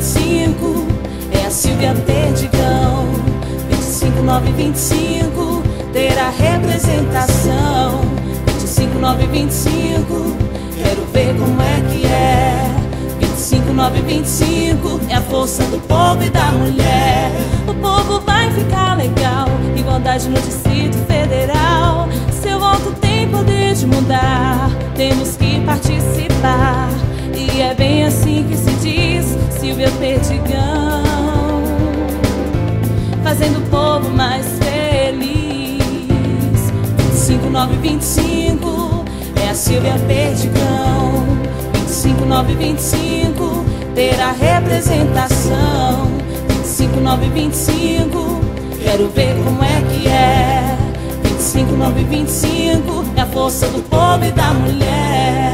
25, é a Silvia Perdigão. 25925, terá representação. 25925, quero ver como é que é. 25925, é a força do povo e da mulher. O povo vai ficar legal, igualdade no Distrito Federal. Seu voto tem poder de mudar, temos que participar. E é bem assim que se diz, Silvia Perdigão, fazendo o povo mais feliz. 25925, é a Silvia Perdigão. 25925, terá representação. 25925, quero ver como é que é. 25925, é a força do povo e da mulher.